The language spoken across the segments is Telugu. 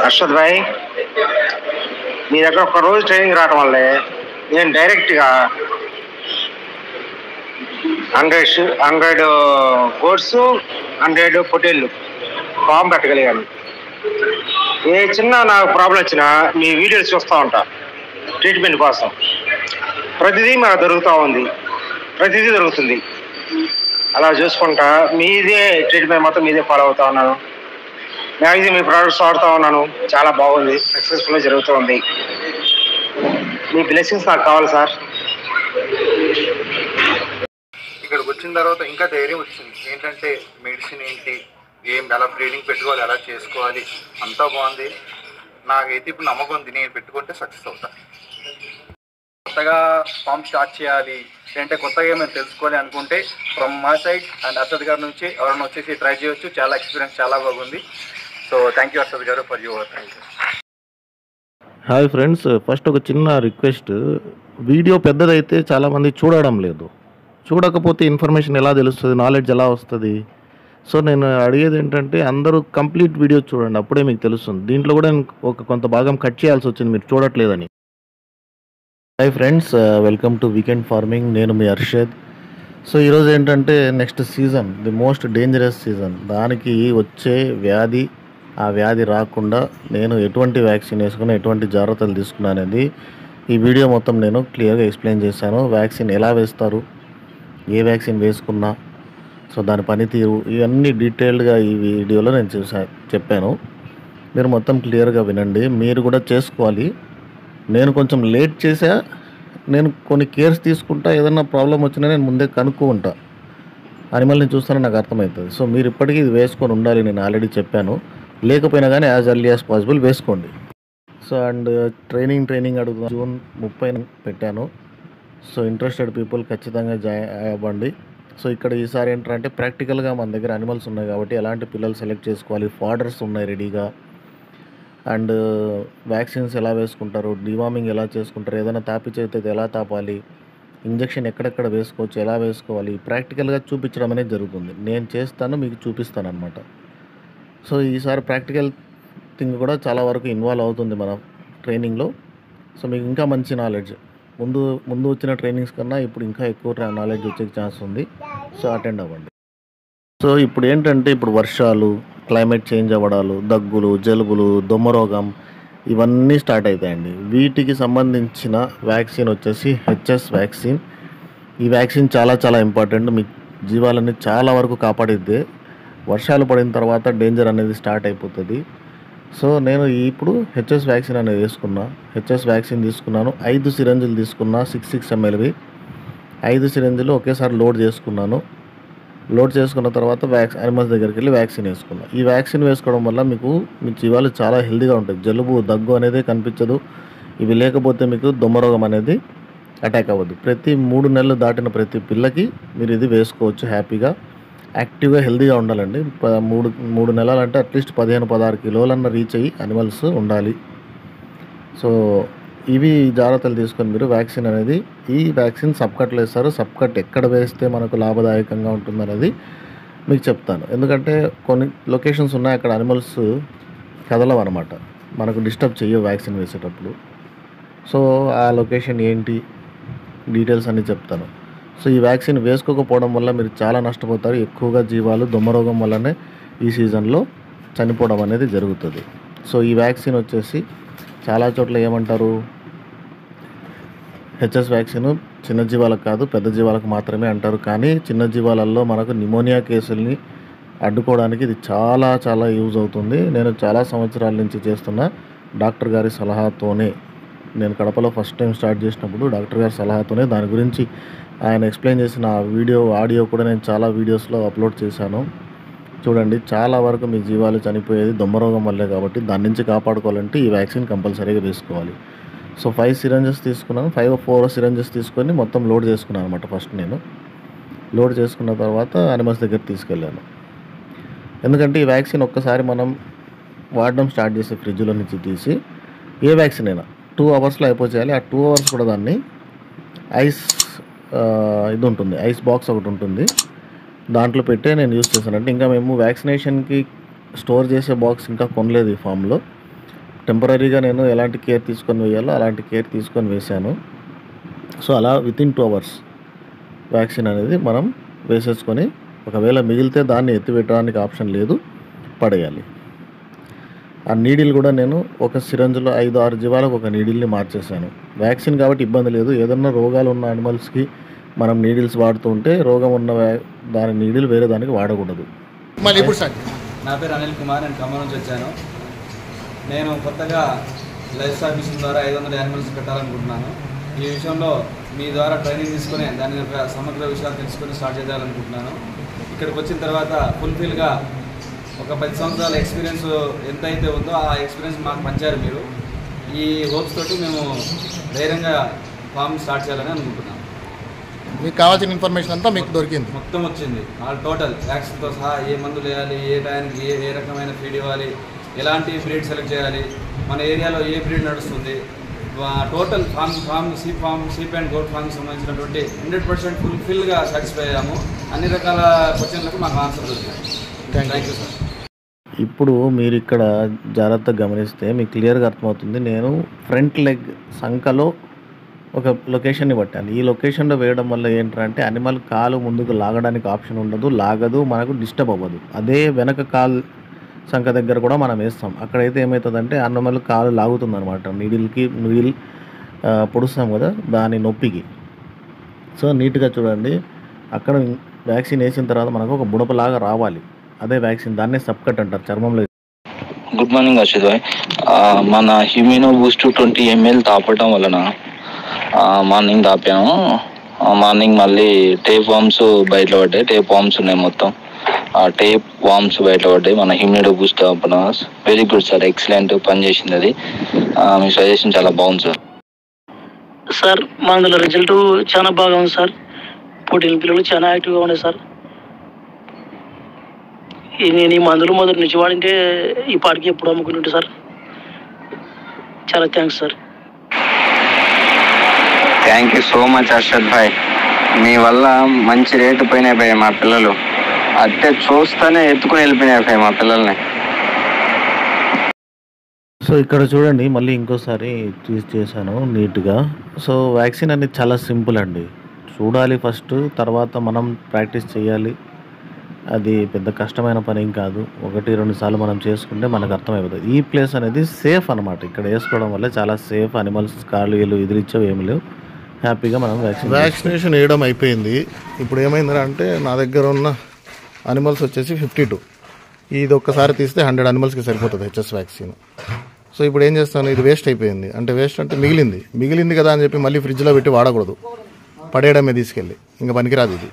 అర్షద్ భాయ్, మీ దగ్గర ఒక రోజు ట్రైనింగ్ రావడం వల్లే నేను డైరెక్ట్గా 100 గోడ్స్ 100 పొటేళ్ళు ఫామ్ పెట్టగలిగాను. ఏ చిన్న నాకు ప్రాబ్లం వచ్చినా మీ వీడియోస్ చూస్తూ ఉంటా ట్రీట్మెంట్ కోసం. ప్రతిదీ మాకు ప్రతిదీ జరుగుతుంది. అలా చూసుకుంటా మీదే ట్రీట్మెంట్ మొత్తం మీదే ఫాలో అవుతా ఉన్నాను. మ్యాక్సిమం మీ ప్రోడక్ట్స్ వాడుతూ ఉన్నాను. చాలా బాగుంది, సక్సెస్ఫుల్గా జరుగుతుంది. మీ బ్లెస్సింగ్స్ నాకు కావాలి సార్. ఇక్కడికి వచ్చిన తర్వాత ఇంకా ధైర్యం వచ్చింది. ఏంటంటే మెడిసిన్ ఏంటి, ఎలా బ్రీడింగ్ పెట్టుకోవాలి, ఎలా చేసుకోవాలి, అంతా బాగుంది. నాకైతే ఇప్పుడు నమ్మకం ఉంది, నేను పెట్టుకుంటే సక్సెస్ అవుతా. కొత్తగా ఫామ్ స్టార్ట్ చేయాలి అంటే కొత్తగా ఏమైనా తెలుసుకోవాలి అనుకుంటే ఫ్రమ్ మా సైడ్ అండ్ అర్షద్ గారి నుంచి ఎవరైనా వచ్చేసి ట్రై చేయొచ్చు. చాలా ఎక్స్పీరియన్స్ చాలా బాగుంది. సో థ్యాంక్ యూ అర్షద్ గారు for your thank you. Hi friends, first ఒక చిన్న రిక్వెస్ట్. వీడియో పెద్దదైతే చాలామంది చూడడం లేదు. చూడకపోతే ఇన్ఫర్మేషన్ ఎలా తెలుస్తుంది, నాలెడ్జ్ ఎలా వస్తుంది? సో నేను అడిగేది ఏంటంటే అందరూ కంప్లీట్ వీడియో చూడండి, అప్పుడే మీకు తెలుస్తుంది. దీంట్లో కూడా కొంత భాగం కట్ చేయాల్సి వచ్చింది మీరు చూడట్లేదని. Hi friends, welcome to weekend farming. నేను మీ అర్షద్. సో ఈరోజు ఏంటంటే next season, the most dangerous season. దానికి వచ్చే వ్యాధి, ఆ వ్యాధి రాకుండా నేను ఎటువంటి వ్యాక్సిన్ వేసుకున్నా, ఎటువంటి జాగ్రత్తలు తీసుకున్నా అనేది ఈ వీడియో మొత్తం నేను క్లియర్గా ఎక్స్ప్లెయిన్ చేశాను. వ్యాక్సిన్ ఎలా వేస్తారు, ఏ వ్యాక్సిన్ వేసుకున్నా, సో దాని పనితీరు, ఇవన్నీ డీటెయిల్డ్గా ఈ వీడియోలో నేను చెప్పాను. మీరు మొత్తం క్లియర్గా వినండి. మీరు కూడా చేసుకోవాలి. నేను కొంచెం లేట్ చేసా, నేను కొన్ని కేర్స్ తీసుకుంటా. ఏదన్నా ప్రాబ్లం వచ్చినా నేను ముందే కనుక్కుంటా, అనిమల్ని చూస్తానని నాకు అర్థమవుతుంది. సో మీరు ఇప్పటికీ ఇది వేసుకొని ఉండాలి, నేను ఆల్రెడీ చెప్పాను. లేకపోయినా కానీ యాజ్ ఎర్లీ యాజ్ పాసిబుల్ వేసుకోండి. సో అండ్ ట్రైనింగ్ అడుగుతాను. జూన్ 30 పెట్టాను. సో ఇంట్రెస్టెడ్ పీపుల్ ఖచ్చితంగా జాయిన్ అవ్వండి. సో ఇక్కడ ఈసారి ఏంటంటే ప్రాక్టికల్గా మన దగ్గర అనిమల్స్ ఉన్నాయి కాబట్టి ఎలాంటి పిల్లలు సెలెక్ట్ చేసుకోవాలి, ఫాడర్స్ ఉన్నాయి రెడీగా, అండ్ వ్యాక్సిన్స్ ఎలా వేసుకుంటారు, డివార్మింగ్ ఎలా చేసుకుంటారు, ఏదైనా తాపిచేస్తే ఎలా తాపాలి, ఇంజెక్షన్ ఎక్కడెక్కడ వేసుకోవచ్చు, ఎలా వేసుకోవాలి, ప్రాక్టికల్గా చూపించడం అనేది జరుగుతుంది. నేను చేస్తాను, మీకు చూపిస్తాను అనమాట. సో ఈసారి ప్రాక్టికల్ థింగ్ కూడా చాలా వరకు ఇన్వాల్వ్ అవుతుంది మన ట్రైనింగ్లో. సో మీకు ఇంకా మంచి నాలెడ్జ్, ముందు వచ్చిన ట్రైనింగ్స్ కన్నా ఇప్పుడు ఇంకా ఎక్కువ నాలెడ్జ్ వచ్చే ఛాన్స్ ఉంది. సో అటెండ్ అవ్వండి. సో ఇప్పుడు ఏంటంటే ఇప్పుడు వర్షాలు, క్లైమేట్ చేంజ్ అవ్వడాలు, దగ్గులు, జలుబులు, దొమ్మరోగం ఇవన్నీ స్టార్ట్ అవుతాయండి. వీటికి సంబంధించిన వ్యాక్సిన్ వచ్చేసి హెచ్ఎస్ వ్యాక్సిన్. ఈ వ్యాక్సిన్ చాలా చాలా ఇంపార్టెంట్. మీ జీవాలని చాలా వరకు కాపాడిద్దే. వర్షాలు పడిన తర్వాత డేంజర్ అనేది స్టార్ట్ అయిపోతుంది. సో నేను ఇప్పుడు హెచ్ఎస్ వ్యాక్సిన్ అనేది వేసుకున్నా. హెచ్ఎస్ వ్యాక్సిన్ తీసుకున్నాను. 5 సిరంజులు తీసుకున్నా, 6 mlవి 5 సిరంజులు ఒకేసారి లోడ్ చేసుకున్నాను. లోడ్ చేసుకున్న తర్వాత అనిమల్స్ దగ్గరికి వెళ్ళి వ్యాక్సిన్ వేసుకున్నాను. ఈ వ్యాక్సిన్ వేసుకోవడం వల్ల మీకు మీ జీవాలు చాలా హెల్తీగా ఉంటాయి. జలుబు, దగ్గు అనేది కనిపించదు. ఇవి లేకపోతే మీకు దొమ్మరోగం అనేది అటాక్ అవ్వదు. ప్రతి 3 నెలలు దాటిన ప్రతి పిల్లకి మీరు ఇది వేసుకోవచ్చు. హ్యాపీగా యాక్టివ్గా హెల్తీగా ఉండాలండి. 3 నెలలు అంటే అట్లీస్ట్ 15-16 కిలోలన్న రీచ్ అయ్యి అనిమల్స్ ఉండాలి. సో ఇవి జాగ్రత్తలు తీసుకొని మీరు వ్యాక్సిన్ అనేది, ఈ వ్యాక్సిన్ సబ్కట్లో వేస్తారు. సబ్కట్ ఎక్కడ వేస్తే మనకు లాభదాయకంగా ఉంటుందనేది మీకు చెప్తాను. ఎందుకంటే కొన్ని లొకేషన్స్ ఉన్నాయి, అక్కడ అనిమల్స్ కదలవు అనమాట, మనకు డిస్టర్బ్ చేయవు వ్యాక్సిన్ వేసేటప్పుడు. సో ఆ లొకేషన్ ఏంటి, డీటెయిల్స్ అన్నీ చెప్తాను. సో ఈ వ్యాక్సిన్ వేసుకోకపోవడం వల్ల మీరు చాలా నష్టపోతారు. ఎక్కువగా జీవాలు దొమ్మరోగం వల్లనే ఈ సీజన్లో చనిపోవడం అనేది జరుగుతుంది. సో ఈ వ్యాక్సిన్ వచ్చేసి చాలా చోట్ల ఏమంటారు, హెచ్ఎస్ వ్యాక్సిన్ చిన్న జీవాలకు కాదు పెద్ద జీవాలకు మాత్రమే అంటారు. కానీ చిన్న జీవాలలో మనకు నిమోనియా కేసుల్ని అడ్డుకోవడానికి ఇది చాలా చాలా యూజ్ అవుతుంది. నేను చాలా సంవత్సరాల నుంచి చేస్తున్న డాక్టర్ గారి సలహాతోనే, నేను కడపలో ఫస్ట్ టైం స్టార్ట్ చేసినప్పుడు డాక్టర్ గారి సలహాతోనే దాని గురించి ఆయన ఎక్స్ప్లెయిన్ చేసిన ఆడియో కూడా నేను చాలా వీడియోస్లో అప్లోడ్ చేశాను. చూడండి, చాలా వరకు మీ జీవాలు చనిపోయేది దొమ్మరోగం వల్లే. కాబట్టి దాని నుంచి కాపాడుకోవాలంటే ఈ వ్యాక్సిన్ కంపల్సరీగా వేసుకోవాలి. సో 5 సిరంజెస్ తీసుకున్నాను. 4 సిరంజెస్ తీసుకొని మొత్తం లోడ్ చేసుకున్నాను అనమాట. ఫస్ట్ నేను లోడ్ చేసుకున్న తర్వాత అనిమల్స్ దగ్గర తీసుకెళ్ళాను. ఎందుకంటే ఈ వ్యాక్సిన్ ఒక్కసారి మనం వాడడం స్టార్ట్ చేసి ఫ్రిడ్జ్లో నుంచి తీసి ఏ వ్యాక్సిన్ అయినా 2 అవర్స్లో అయిపోచేయాలి. ఆ 2 అవర్స్ కూడా దాన్ని ఐస్ ఇది ఉంటుంది, ఐస్ బాక్స్ ఒకటి ఉంటుంది, దాంట్లో పెట్టే నేను యూజ్ చేశాను. అంటే ఇంకా మేము వ్యాక్సినేషన్కి స్టోర్ చేసే బాక్స్ ఇంకా కొనలేదు ఈ ఫామ్లో. టెంపరీగా నేను ఎలాంటి కేర్ తీసుకొని వేయాలో అలాంటి కేర్ తీసుకొని వేశాను. సో అలా వితిన్ 2 hours వ్యాక్సిన్ అనేది మనం వేసేసుకొని, ఒకవేళ మిగిలితే దాన్ని ఎత్తిపెట్టడానికి ఆప్షన్ లేదు, పడేయాలి. ఆ నీడిల్ కూడా నేను ఒక సిరంజ్లో 5-6 జీవాలకు ఒక నీడిల్ని మార్చేశాను. వ్యాక్సిన్ కాబట్టి ఇబ్బంది లేదు. ఏదన్నా రోగాలు ఉన్న యానిమల్స్కి మనం నీడిల్స్ వాడుతూ ఉంటే రోగం ఉన్న దాని నీడిల్ వేరే దానికి వాడకూడదు. మళ్ళీ ఇప్పుడు సార్, నా పేరు అనిల్ కుమార్, నేను ఖమ్మం నుంచి వచ్చాను. నేను కొత్తగా లైఫ్ స్టాక్ మిషన్ ద్వారా 500 యానిమల్స్ పెట్టాలనుకుంటున్నాను. ఈ విషయంలో మీ ద్వారా ట్రైనింగ్ తీసుకొని దాని యొక్క సమగ్ర విషయాలు తెలుసుకొని స్టార్ట్ చేయాలనుకుంటున్నాను. ఇక్కడికి వచ్చిన తర్వాత ఫుల్ఫిల్గా ఒక 10 సంవత్సరాల ఎక్స్పీరియన్స్ ఎంతైతే ఉందో ఆ ఎక్స్పీరియన్స్ మాకు పంచారు మీరు. ఈ హోప్స్ తోటి మేము ధైర్యంగా ఫామ్ స్టార్ట్ చేయాలని అనుకుంటున్నాం. మీకు కావాల్సిన ఇన్ఫర్మేషన్ అంతా మీకు దొరికింది, మొత్తం వచ్చింది. ఆల్ టోటల్ వ్యాక్సిన్తో సహా ఏ మందులు వేయాలి, ఏ టైంకి ఏ రకమైన ఫీడ్ ఇవ్వాలి, ఎలాంటి బ్రీడ్ సెలెక్ట్ చేయాలి, మన ఏరియాలో ఏ బ్రీడ్ నడుస్తుంది, టోటల్ సీప్ అండ్ గోట్ ఫామ్కి సంబంధించినటువంటి 100% ఫుల్ఫిల్గా సాటిస్ఫై అయ్యాము. అన్ని రకాల క్వశ్చన్లకు మాకు ఆన్సర్ దొరికాయి. Thank you sir. ఇప్పుడు మీరు ఇక్కడ జాగ్రత్తగా గమనిస్తే మీకు క్లియర్గా అర్థమవుతుంది. నేను ఫ్రంట్ లెగ్ సంఖలో ఒక లొకేషన్ని పట్టాను. ఈ లొకేషన్లో వేయడం వల్ల ఏంటంటే అనిమల్ కాలు ముందుకు లాగడానికి ఆప్షన్ ఉండదు, లాగదు, మనకు డిస్టర్బ్ అవ్వదు. అదే వెనక కాలు సంఖ దగ్గర కూడా మనం వేస్తాం. అక్కడైతే ఏమవుతుందంటే అనిమల్ కాలు లాగుతుంది అనమాట. నీడిల్ పొడుస్తాం కదా దాని నొప్పికి. సో నీట్గా చూడండి, అక్కడ వ్యాక్సిన్ వేసిన తర్వాత మనకు ఒక బుడపలాగా రావాలి. అదే వ్యాక్సిన్, దాన్నే సబ్కట్ అంటారు చర్మంలో. గుడ్ మార్నింగ్ అర్షద్ భాయ్. మన హ్యూమినో బూస్ట్ 20 ml తాపడం వలన మార్నింగ్ తాపాము. మార్నింగ్ మళ్ళీ టేప్ వామ్స్ బయట పడ్డాయి. టేప్ వామ్స్ ఉన్నాయి మొత్తం. ఆ టేప్ వామ్స్ బయట పడ్డాయి. మన హ్యూమినో బూస్ట్ తాపడం వెరీ గుడ్ సార్, ఎక్సలెంట్ పనిచేసింది అది. మీ సజెషన్ చాలా బాగుంది సార్. సార్ మా అందులో రిజల్ట్ చాలా బాగా ఉంది సార్. పోటీల పిల్లలు చాలా యాక్టివ్గా ఉన్నాయి సార్. నేను ఈ మందులు మొదటి నుంచి వాడింటే ఈ పాటికి ఎప్పుడు అమ్ముకుంటుంటే సార్. చాలా thanks sir. Thank you so much Arshad bhai. మీ వల్ల మంచి రేటు పోయినాయి భాయ్. మా పిల్లలు అట్టే చూస్తూనే ఎత్తుకుని వెళ్ళిపోయినాయి భాయ్ మా పిల్లల్ని. సో ఇక్కడ చూడండి, మళ్ళీ ఇంకోసారి చేశాను నీట్గా. సో వ్యాక్సిన్ అనేది చాలా సింపుల్ అండి. చూడాలి ఫస్ట్, తర్వాత మనం ప్రాక్టీస్ చేయాలి. అది పెద్ద కష్టమైన పని ఏం కాదు. 1-2 సార్లు మనం చేసుకుంటే మనకు అర్థమైపోతుంది. ఈ ప్లేస్ అనేది సేఫ్ అనమాట. ఇక్కడ వేసుకోవడం వల్ల చాలా సేఫ్. అనిమల్స్ కాళ్ళు వీళ్ళు ఎదిరించవు ఏమి లేవు. హ్యాపీగా మనం వ్యాక్సినేషన్ వేయడం అయిపోయింది. ఇప్పుడు ఏమైందంటే నా దగ్గర ఉన్న అనిమల్స్ వచ్చేసి 52. ఇది ఒక్కసారి తీస్తే 100 అనిమల్స్కి సరిపోతుంది హెచ్ఎస్ వ్యాక్సిన్. సో ఇప్పుడు ఏం చేస్తాను, ఇది వేస్ట్ అయిపోయింది. అంటే వేస్ట్ అంటే మిగిలింది కదా అని చెప్పి మళ్ళీ ఫ్రిడ్జ్లో పెట్టి వాడకూడదు, పడేయడమే తీసుకెళ్ళి. ఇంకా పనికిరాదు ఇది.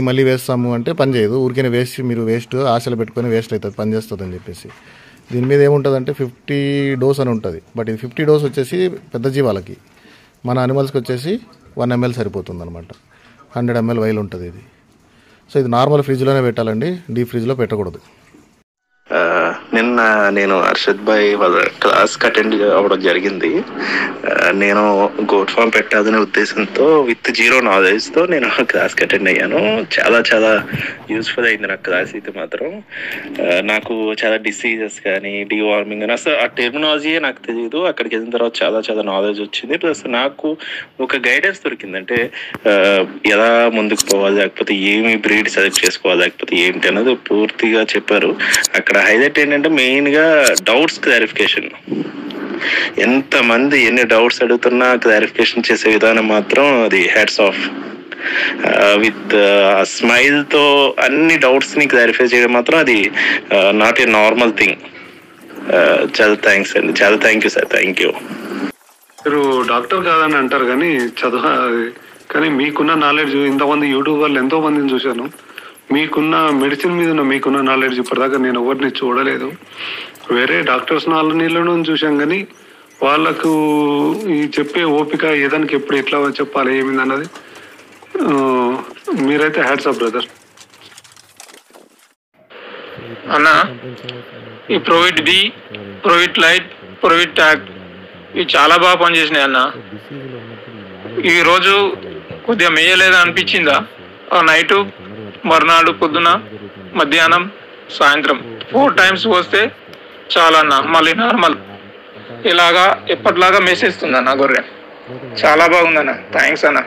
మళ్ళీ వేస్తాము అంటే పని చేయదు. ఊరికే వేస్ట్ ఆశలు పెట్టుకొని వేస్ట్ అవుతుంది, పని చేస్తుంది అని చెప్పేసి. దీని మీద ఏముంటుందంటే 50 డోస్ అని ఉంటుంది. బట్ ఇది 50 డోస్ వచ్చేసి పెద్ద జీవాలకి. మన అనిమల్స్కి వచ్చేసి 1 ml సరిపోతుంది అనమాట. 100 ml వైల్ ఉంటుంది ఇది. సో ఇది నార్మల్ ఫ్రిడ్జ్లోనే పెట్టాలండి, డీప్ ఫ్రిడ్జ్లో పెట్టకూడదు. నిన్న నేను అర్షద్ భాయ్ వాళ్ళ క్లాస్కి అటెండ్ అవ్వడం జరిగింది. నేను గోట్ ఫామ్ పెట్టాలనే ఉద్దేశంతో విత్ 0 నాలెడ్జ్తో నేను క్లాస్కి అటెండ్ అయ్యాను. చాలా చాలా యూస్ఫుల్ అయింది నాకు క్లాస్ అయితే మాత్రం. నాకు చాలా డిసీజెస్ కానీ డీవార్మింగ్ కానీ అసలు ఆ టెర్మినాలజీయే నాకు తెలియదు. అక్కడికి వెళ్ళిన తర్వాత చాలా చాలా నాలెడ్జ్ వచ్చింది. ప్లస్ నాకు ఒక గైడెన్స్ దొరికింది. అంటే ఎలా ముందుకు పోవాలి, లేకపోతే ఏమి బ్రీడ్ సెలెక్ట్ చేసుకోవాలి, లేకపోతే ఏంటి అన్నది పూర్తిగా చెప్పారు. అక్కడ హైలైట్ ఏంటంటే మెయిన్గా డౌట్స్ క్లారిఫికేషన్. ఎంతమంది ఎన్ని డౌట్స్ అడుగుతున్నా క్లారిఫికేషన్ చేసే విధానం మాత్రం అది హ్యాట్స్ ఆఫ్. విత్ స్మైల్తో అన్ని డౌట్స్ని క్లారిఫై చేయడం మాత్రం అది నాట్ ఏ నార్మల్ థింగ్. చాలా థ్యాంక్స్ అండి, చాలా thank you sir. Thank you. మీరు డాక్టర్ కాదని అంటారు కానీ కానీ మీకున్న నాలెడ్జ్, ఇంతమంది యూట్యూబర్లు ఎంతో మందిని చూశాను. మీకున్న మెడిసిన్ మీద మీకున్న నాలెడ్జ్ ఇప్పటిదాకా నేను ఎవరిని చూడలేదు. వేరే డాక్టర్స్ నీళ్ళను చూసాం కానీ వాళ్ళకు ఈ చెప్పే ఓపిక ఏదానికి ఎప్పుడు ఎట్లా చెప్పాలి ఏమింది అన్నది మీరైతే హ్యాట్స్ ఆఫ్ బ్రదర్. అన్న ఈ ప్రోవిట్ డి, ప్రోవిట్ లైట్, ప్రోవిట్ ట్యాగ్ ఇవి చాలా బాగా పనిచేసినాయి అన్న. ఈరోజు కొద్దిగా మేయలేదని అనిపించిందా? నైటు, మర్నాడు పొద్దున, మధ్యాహ్నం సాయంత్రం 4 టైమ్స్ పోస్తే చాలా అన్న, మళ్ళీ నార్మల్ ఇలాగా ఎప్పటిలాగా మేసేస్తుంది అన్న గొర్రె. చాలా బాగుందన్న, థ్యాంక్స్ అన్న.